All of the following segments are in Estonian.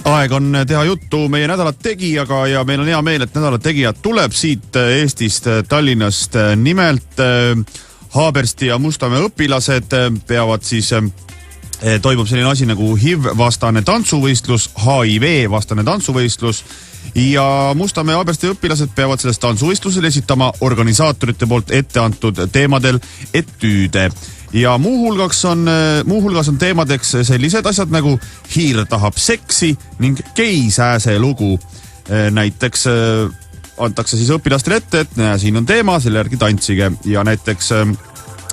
Aeg on teha juttu meie nädalat tegijaga ja meil on hea meel, et nädalat tegijad tuleb siit Eestist, Tallinnast. Nimelt Haabersti ja Mustamäe õpilased peavad siis, toimub selline asi nagu HIV-vastane tantsuvõistlus, HIV-vastane tantsuvõistlus ja Mustamäe ja Haabersti õpilased peavad sellest tantsuvõistlusel esitama organisaatorite poolt ette antud teemadel etüüde. Ja muuhulgas on teemadeks sellised asjad nagu hiir tahab seksi ning geisääse lugu. Näiteks antakse siis õpilastele ette, et siin on teema, selle järgi tantsige. Ja näiteks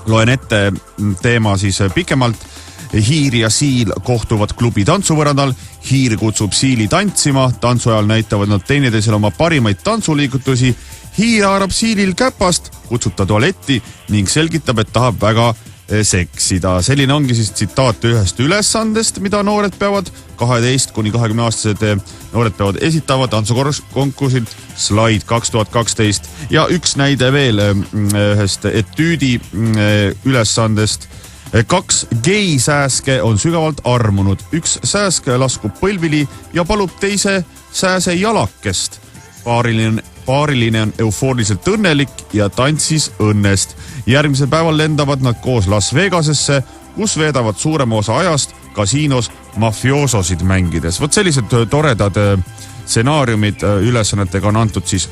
loen ette teema siis pikemalt. Hiir ja siil kohtuvad klubi tantsuvõrandal. Hiir kutsub siili tantsima. Tantsu ajal näitavad nad teineteisele oma parimaid tantsuliigutusi. Hiir haarab siilil käpast, kutsub ta tualetti ning selgitab, et tahab väga seksida. Selline ongi siis tsitaat ühest ülesandest, mida noored peavad, 12–20-aastased noored peavad esitama tantsukonkursil Slide 2012. Ja üks näide veel ühest etüüdi ülesandest. 2 geisääske on sügavalt armunud. Üks sääske laskub põlvili ja palub teise sääse jalakest. Paariline on eufooriliselt õnnelik ja tantsis õnnest. Järgmisel päeval lendavad nad koos Las Vegasesse, kus veedavad suurema osa ajast kasiinos mafioososid mängides. Vot sellised toredad stsenaariumid ülesannetega on antud siis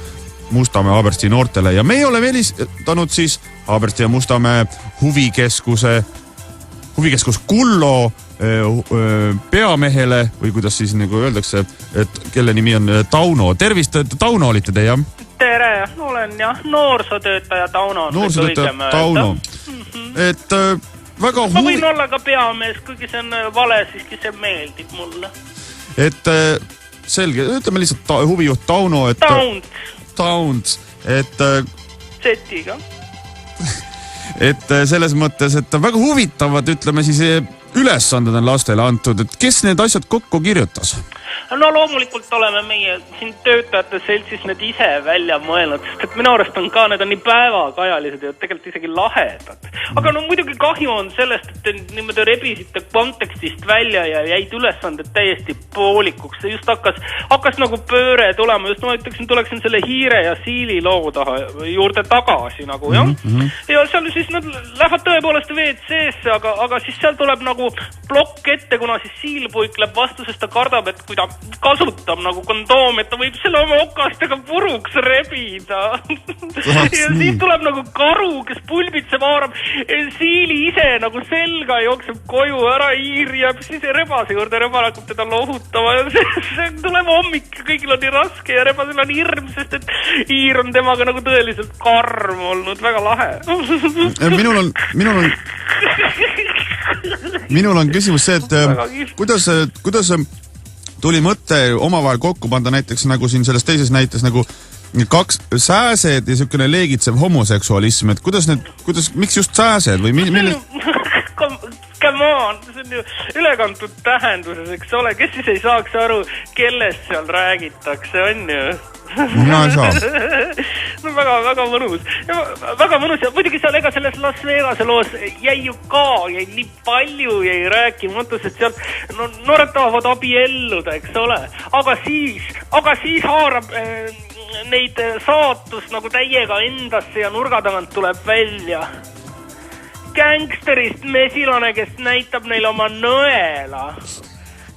Mustamäe Haabersti noortele ja meie oleme helistanud siis Haabersti ja Mustamäe huvikeskus Kullo peamehele või kuidas siis nagu öeldakse, et kelle nimi on Tauno. Tervist, Tauno olite te, jah? Tere, olen jah, noorsootöötaja Tauno. Noorsootöötaja Tauno. Et väga Ma võin olla ka peamees, kuigi see on vale, siiski see meeldib mulle. Et selge, ütleme lihtsalt huvijuht Tauno, et Tauns, et Z-iga. Et selles mõttes, et väga huvitavad, ütleme siis, ülesanded on lastele antud, et kes need asjad kokku kirjutas? No loomulikult oleme meie siin töötajate seltsis need ise välja mõelnud, sest et minu arust on ka, need on nii päevakajalised ja tegelikult isegi lahedad. Aga no muidugi kahju on sellest, et te niimoodi rebisite kontekstist välja ja jäid ülesanded täiesti poolikuks. See just hakkas nagu pööre tulema, just ma ütleksin, tuleksin selle hiire ja siili loo juurde tagasi nagu, jah? Ja seal siis nad lähevad tõepoolest WC-sse, aga siis seal tuleb nagu plokk ette, kuna siis siil puikleb vastu, sest ta kardab, et kui ta kasutab nagu kondoom, et ta võib selle oma okastega puruks rebida. Ja siis tuleb nagu karu, kes pulbitseb, haarab siili ise nagu selga, jookseb koju ära, hiir jääb siis rebase juurde, reba hakkab teda lohutama ja see tuleb hommik, kõigil on nii raske ja rebasel on hirm, sest et hiir on temaga nagu tõeliselt karm olnud, väga lahe. Minul on küsimus see, et kuidas tuli mõte omavahel kokku panda näiteks nagu siin selles teises näites nagu 2 sääsed ja selline leegitsev homoseksualism, et miks just sääsed või Come on, see on ju ülekantud tähenduses, eks ole, kes siis ei saaks aru, kellest seal räägitakse, on ju? Mina ei saa. No väga mõnus. Väga mõnus ja muidugi seal ega selles Las Vegase loos jäi ju ka, jäi nii palju jäi rääkimata, sest seal noored tahavad abielluda, eks ole. Aga siis haarab neid saatus nagu täiega endasse ja nurga tagant tuleb välja gangsterist mesilane, kes näitab neile oma nõela.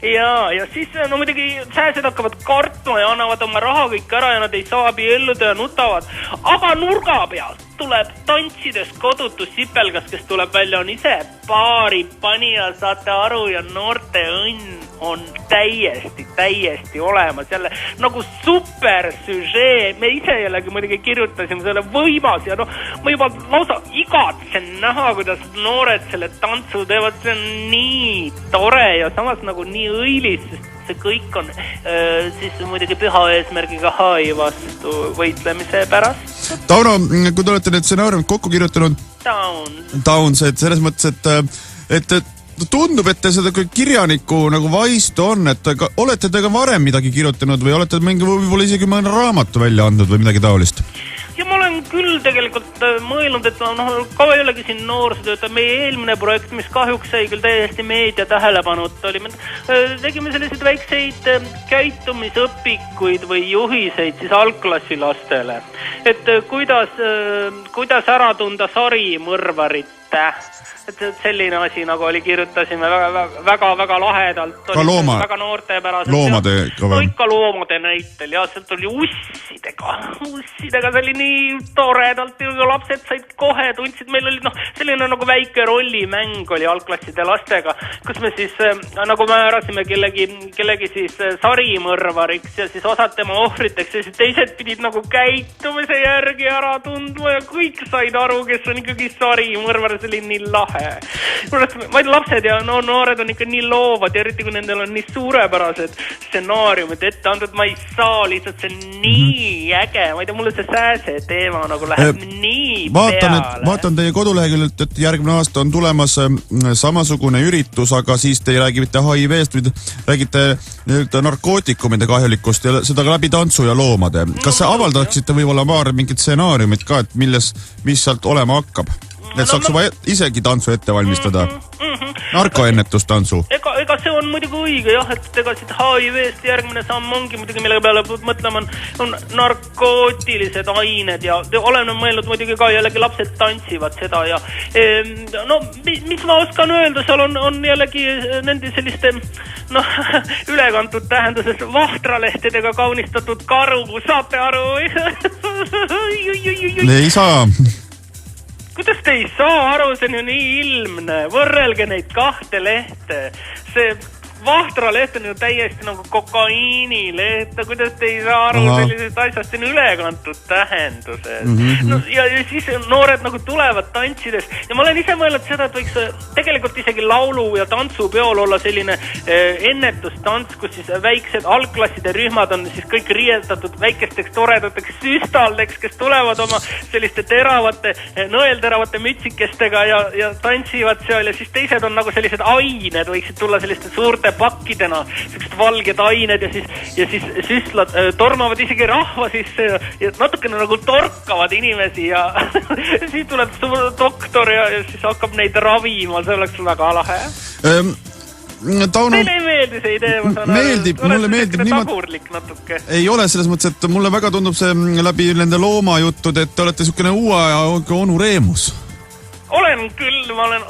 Ja siis no muidugi sääsed hakkavad kartma ja annavad oma raha kõik ära ja nad ei saa abielluda ja nutavad. Aga nurga pealt tuleb tantsides kodutu sipelgas, kes tuleb välja, on ise paari panija, saate aru, ja noorte õnn on täiesti olemas. Jälle nagu super süžee. Me ise jällegi muidugi kirjutasime selle võimas ja ma juba lausa igatsen näha, kuidas noored selle tantsu teevad. See on nii tore ja samas nagu nii õilis, sest see kõik on siis muidugi püha eesmärgiga HIV vastu võitlemise pärast. Tauno, kui te olete need stsenaariumid kokku kirjutanud Towns, et selles mõttes, et tundub, et te seda kirjaniku nagu vaistu on, et olete te ka varem midagi kirjutanud või olete mingi võib-olla isegi mõne raamatu välja andnud või midagi taolist? Ja ma olen olen küll tegelikult mõelnud, et ka ei olegi siin noorsootööta. Meie eelmine projekt, mis kahjuks sai küll täiesti meedia tähelepanuta, oli, me tegime selliseid väikseid käitumisõpikuid või juhiseid siis algklassi lastele. Et kuidas ära tunda sarimõrvarite. Et selline asi nagu oli, kirjutasime väga lahedalt. Ka looma, väga noortepäraselt. Loomadega või? Ikka loomade näitel ja sealt oli ussidega. See oli nii toredalt ja lapsed said kohe, tundsid, meil oli selline nagu väike rollimäng oli algklasside lastega, kus me siis nagu määrasime kellegi siis sarimõrvariks ja siis osad tema ohvriteks ja siis teised pidid nagu käitumise järgi ära tundma ja kõik said aru, kes on ikkagi sarimõrvar, see oli nii lahe. Ma ei tea, lapsed ja noored on ikka nii loovad ja eriti kui nendel on nii suurepärased stsenaariumid ette antud, ma ei saa lihtsalt, see on nii äge, ma ei tea, mulle see sääse teema nagu läheb nii peale. Vaatan teie koduleheküljelt, et järgmine aasta on tulemas samasugune üritus, aga siis te ei räägi mitte HIV-st, räägite narkootikumide kahjulikust ja seda ka läbi tantsu ja loomade. Kas avaldaksite võib-olla paar mingit stsenaariumit ka, et mis sealt olema hakkab? Et saaks juba isegi tantsu ette valmistada. Narkoennetustantsu. Ega see on muidugi õige, jah, et ega siit HIV-st järgmine samm ongi muidugi, mille peale mõtlema on narkootilised ained ja oleme mõelnud muidugi ka jällegi lapsed tantsivad seda ja mis ma oskan öelda, seal on jällegi nende selliste ülekantud tähenduses vahtralehtedega kaunistatud karu, saate aru? Ei saa. Kuidas te ei saa aru, see on ju nii ilmne, võrrelge neid kahte lehte, see vahtraleht on ju täiesti nagu kokaiinileht, kuidas te ei saa aru sellisest asjast, see on ülekantud tähenduses. Ja siis noored nagu tulevad tantsides ja ma olen ise mõelnud seda, et võiks tegelikult isegi laulu- ja tantsupeol olla selline ennetustants, kus siis väiksed algklasside rühmad on siis kõik riietatud väikesteks toredateks süstaldeks, kes tulevad oma selliste nõelteravate mütsikestega ja tantsivad seal ja siis teised on nagu sellised ained, võiksid tulla selliste suurte pakkidena, sellised valged ained ja siis süstlad tormavad isegi rahva sisse ja natukene nagu torkavad inimesi ja siis tuleb doktor ja siis hakkab neid ravima, see oleks väga lahe. Teile ei meeldi see idee, ma saan meeldib, mulle meeldib tagurlik natuke. Ei ole selles mõttes, et mulle väga tundub see läbi nende loomajuttude, et te olete niisugune uue aja onu Reemus. Olen küll, ma olen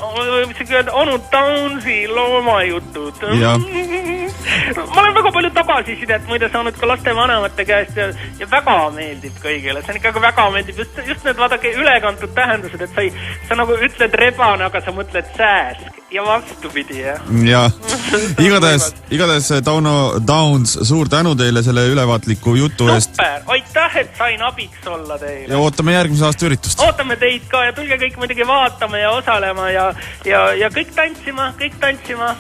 onu Downsi loomajutud. Ma olen väga palju tagasisidet muide saanud ka laste vanemate käest ja väga meeldib kõigile. See on ikkagi väga meeldib. Just need vaadake ülekantud tähendused, et sa nagu ütled rebane, aga sa mõtled sääsk ja vastupidi. Ja, igatahes Tauno Downs, suur tänu teile selle ülevaatliku jutu eest. Super, aitäh, et sain abiks olla teile. Ja ootame järgmise aasta üritust. Ootame teid ka ja tulge kõik muidugi vaatama ja osalema ja kõik tantsima.